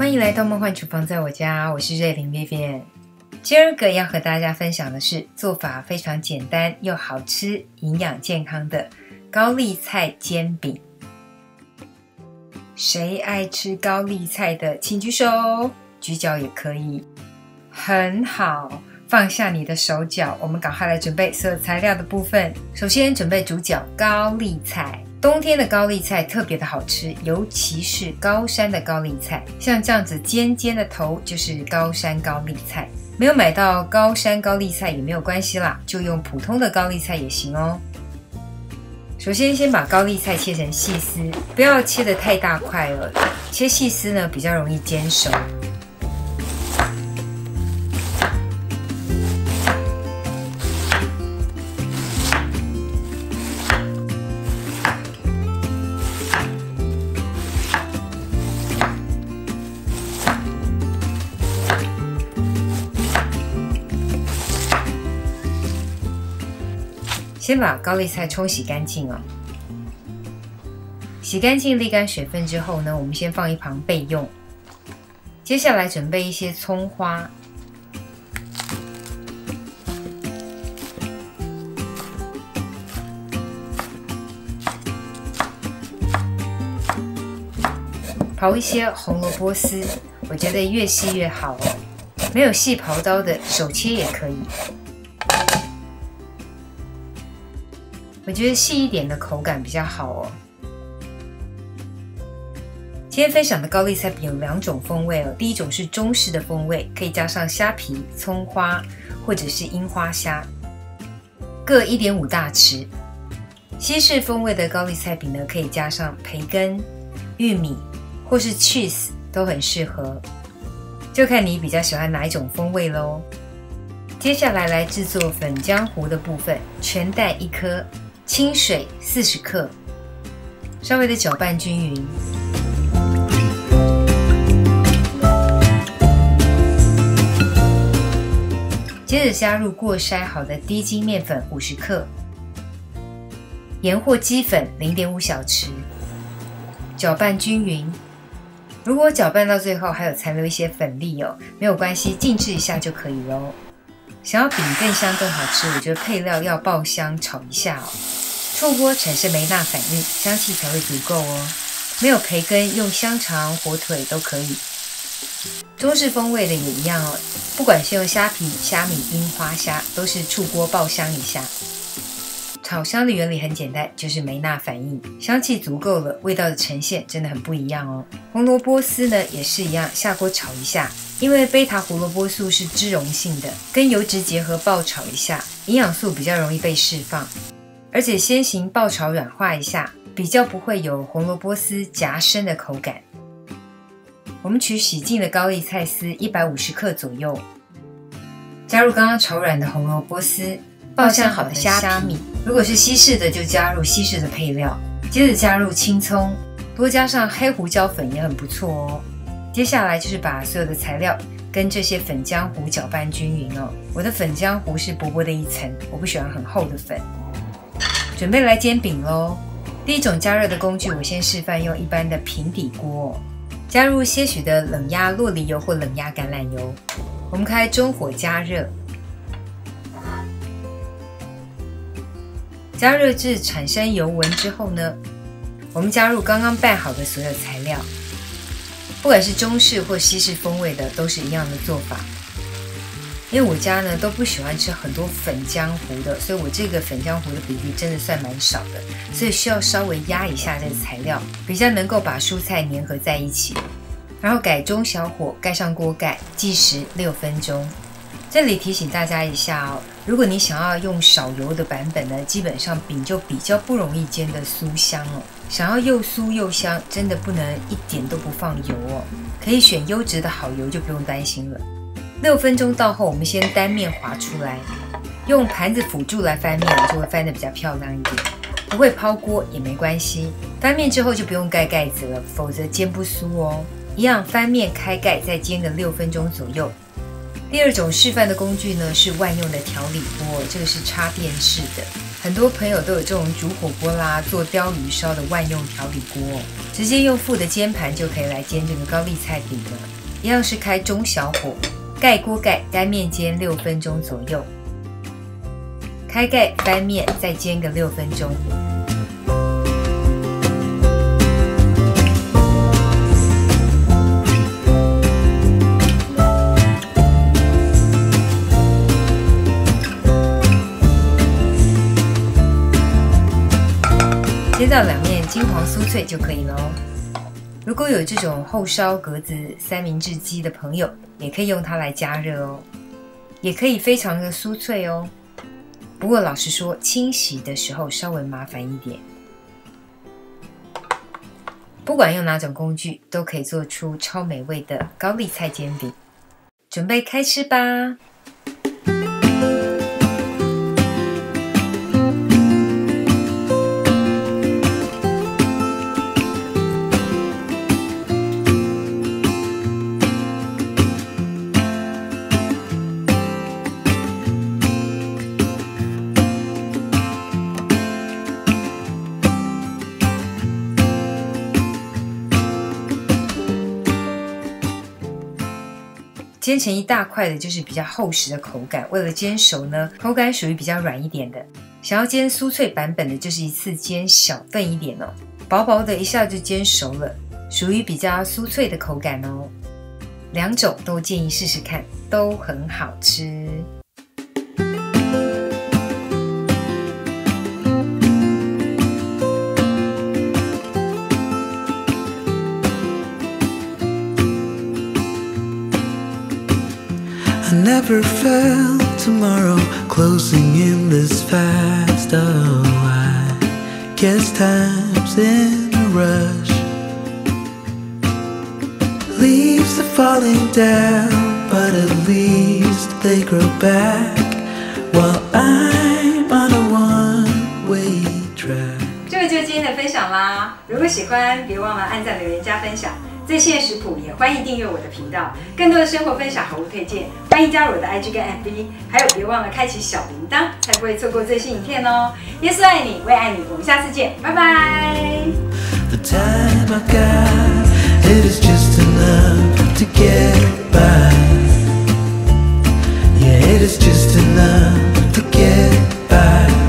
欢迎来到梦幻厨房，在我家，我是瑞玲 Vivian。第二个要和大家分享的是做法非常简单又好吃、营养健康的高丽菜煎饼。谁爱吃高丽菜的，请举手，举脚也可以。很好，放下你的手脚，我们赶快来准备所有材料的部分。首先准备主角高丽菜。冬天的高丽菜特别的好吃，尤其是高山的高丽菜，像这样子尖尖的头就是高山高丽菜。没有买到高山高丽菜也没有关系啦，就用普通的高丽菜也行哦。首先先把高丽菜切成细丝，不要切得太大块了，切细丝呢比较容易煎熟。先把高丽菜冲洗干净哦。洗干净沥干水分之后呢，我们先放一旁备用。接下来准备一些葱花，刨一些红萝卜丝，我觉得越细越好哦。没有细刨刀的，手切也可以。我觉得细一点的口感比较好哦。今天分享的高丽菜饼有2种风味哦。第一种是中式的风味，可以加上虾皮、葱花或者是樱花虾，各1.5大匙。西式风味的高丽菜饼呢，可以加上培根、玉米或是 cheese 都很适合，就看你比较喜欢哪一种风味咯。接下来来制作粉浆糊的部分，全蛋1颗。清水40克，稍微的搅拌均匀。接着加入过筛好的低筋面粉50克，盐或鸡粉0.5小匙，搅拌均匀。如果搅拌到最后还有残留一些粉粒哦，没有关系，静置一下就可以咯。想要饼更香更好吃，我觉得配料要爆香炒一下哦。出锅产生梅纳反应，香气才会足够哦。没有培根，用香肠、火腿都可以。中式风味的也一样哦，不管是用虾皮、虾米、樱花虾，都是出锅爆香一下。炒香的原理很简单，就是梅纳反应，香气足够了，味道的呈现真的很不一样哦。红萝卜丝呢也是一样，下锅炒一下。因为贝塔胡萝卜素是脂溶性的，跟油脂结合爆炒一下，营养素比较容易被释放，而且先行爆炒软化一下，比较不会有红萝卜丝夹生的口感。我们取洗净的高丽菜丝150克左右，加入刚刚炒软的红萝卜丝，爆香好的虾米，如果是西式的就加入西式的配料，接着加入青葱，多加上黑胡椒粉也很不错哦。接下来就是把所有的材料跟这些粉浆糊搅拌均匀哦。我的粉浆糊是薄薄的一层，我不喜欢很厚的粉。准备来煎饼咯。第一种加热的工具，我先示范用一般的平底锅哦，加入些许的冷压酪梨油或冷压橄榄油，我们开中火加热，加热至产生油纹之后呢，我们加入刚刚拌好的所有材料。不管是中式或西式风味的，都是一样的做法。因为我家呢都不喜欢吃很多粉浆糊的，所以我这个粉浆糊的比例真的算蛮少的，所以需要稍微压一下这个材料，比较能够把蔬菜粘合在一起。然后改中小火，盖上锅盖，计时6分钟。这里提醒大家一下哦，如果你想要用少油的版本呢，基本上饼就比较不容易煎得酥香哦。想要又酥又香，真的不能一点都不放油哦，可以选优质的好油，就不用担心了。6分钟到后，我们先单面划出来，用盘子辅助来翻面，就会翻得比较漂亮一点。不会抛锅也没关系，翻面之后就不用盖盖子了，否则煎不酥哦。一样翻面开盖，再煎个6分钟左右。第二种示范的工具呢是万用的调理锅，这个是插电式的。很多朋友都有这种煮火锅啦、做鲷鱼烧的万用调理锅哦，直接用附的煎盘就可以来煎这个高丽菜底了。一样是开中小火，盖锅盖，单面煎6分钟左右。开盖翻面，再煎个6分钟。煎到两面金黄酥脆就可以了哦。如果有这种后烧格子三明治机的朋友，也可以用它来加热哦，也可以非常的酥脆哦。不过老实说，清洗的时候稍微麻烦一点。不管用哪种工具，都可以做出超美味的高丽菜煎饼。准备开吃吧！煎成一大块的就是比较厚实的口感，为了煎熟呢，口感属于比较软一点的。想要煎酥脆版本的，就是一次煎小份一点哦，薄薄的一下就煎熟了，属于比较酥脆的口感哦。两种都建议试试看，都很好吃。I never felt tomorrow closing in this fast. Oh, I guess time's in a rush. Leaves are falling down, but at least they grow back while I'm on a one-way track. 这个就是今天的分享啦，如果喜欢，别忘了按赞、留言、加分享。最新的食谱也欢迎订阅我的频道，更多的生活分享、好物推荐，欢迎加入我的 IG 跟 FB， 还有别忘了开启小铃铛，才不会错过最新影片哦。耶稣爱你，我也爱你，我们下次见，拜拜。The time I got, it is just enough to get by. Yeah, it is just enough to get by.